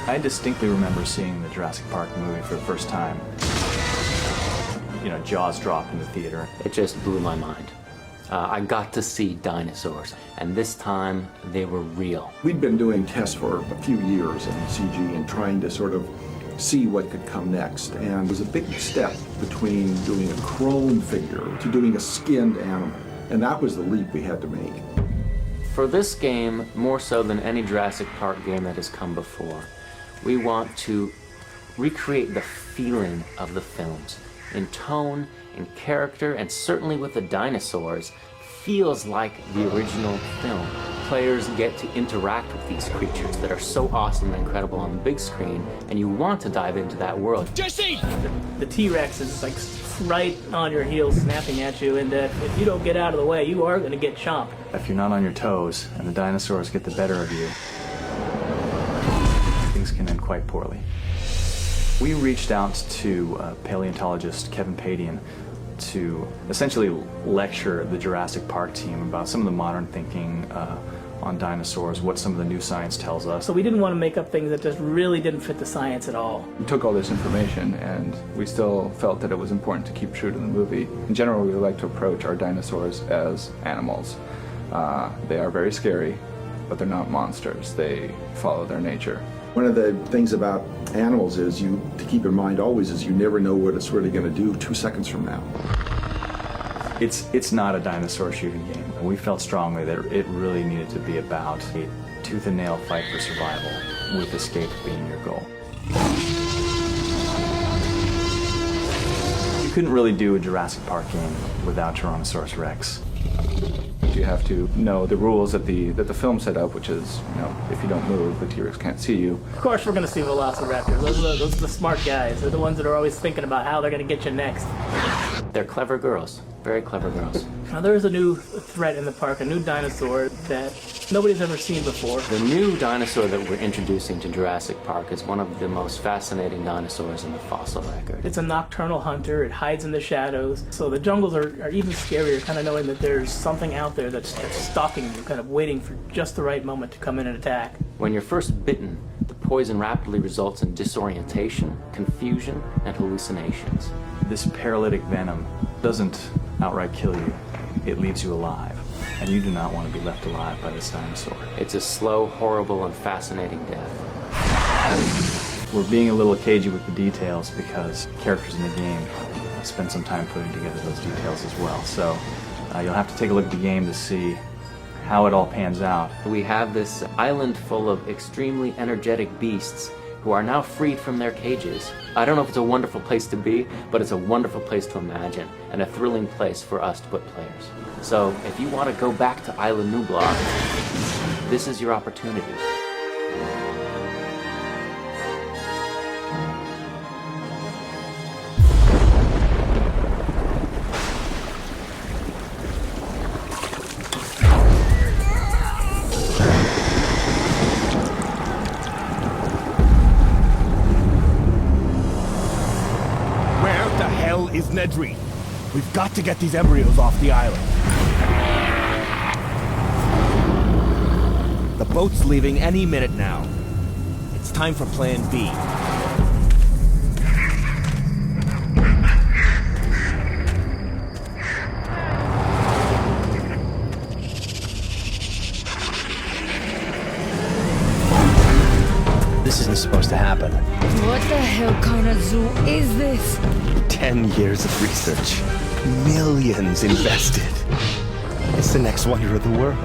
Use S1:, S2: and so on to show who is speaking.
S1: I distinctly remember seeing the Jurassic Park movie for the first time. You know, jaws dropped in the theater.
S2: It just blew my mind. I got to see dinosaurs, and this time they were real.
S3: We'd been doing tests for a few years in CG and trying to sort of see what could come next. And it was a big step between doing a chrome figure to doing a skinned animal. And that was the leap we had to make.
S2: For this game, more so than any Jurassic Park game that has come before, we want to recreate the feeling of the films in tone, in character, and certainly with the dinosaurs, feels like the original film. Players get to interact with these creatures that are so awesome and incredible on the big screen, and you want to dive into that world.
S4: Jesse! The T-Rex is like right on your heels snapping at you, and if you don't get out of the way, you are going to get chomped.
S1: If you're not on your toes and the dinosaurs get the better of you, things can end quite poorly. We reached out to paleontologist Kevin Padian to essentially lecture the Jurassic Park team about some of the modern thinking on dinosaurs, what some of the new science tells us.
S4: So we didn't want to make up things that just really didn't fit the science at all.
S5: We took all this information and we still felt that it was important to keep true to the movie. In general, we like to approach our dinosaurs as animals. They are very scary, but they're not monsters. They follow their nature.
S3: One of the things about animals is to keep in mind always is you never know what it's really going to do 2 seconds from now.
S1: It's not a dinosaur shooting game. We felt strongly that it really needed to be about a tooth and nail fight for survival, with escape being your goal. You couldn't really do a Jurassic Park game without Tyrannosaurus Rex.
S5: You have to know the rules that the film set up, which is, you know, if you don't move, the T-Rex can't see you.
S4: Of course we're going to see velociraptors. Those are the smart guys. They're the ones that are always thinking about how they're going to get you next.
S2: They're clever girls, very clever girls.
S4: Now there's a new threat in the park, a new dinosaur that nobody's ever seen before.
S2: The new dinosaur that we're introducing to Jurassic Park is one of the most fascinating dinosaurs in the fossil record.
S4: It's a nocturnal hunter. It hides in the shadows. So the jungles are even scarier, kind of knowing that there's something out there that's stalking you, kind of waiting for just the right moment to come in and attack.
S2: When you're first bitten, the poison rapidly results in disorientation, confusion, and hallucinations.
S1: This paralytic venom doesn't outright kill you. It leaves you alive, and you do not want to be left alive by this dinosaur.
S2: It's a slow, horrible, and fascinating death.
S1: We're being a little cagey with the details because characters in the game spend some time putting together those details as well. So you'll have to take a look at the game to see how it all pans out.
S2: We have this island full of extremely energetic beasts who are now freed from their cages. I don't know if it's a wonderful place to be, but it's a wonderful place to imagine, and a thrilling place for us to put players. So if you want to go back to Isla Nublar, this is your opportunity.
S6: Is Nedry. We've got to get these embryos off the island. The boat's leaving any minute now. It's time for Plan B. This isn't supposed to happen.
S7: What the hell kind of zoo is this?
S6: 10 years of research. Millions invested. It's the next wonder of the world.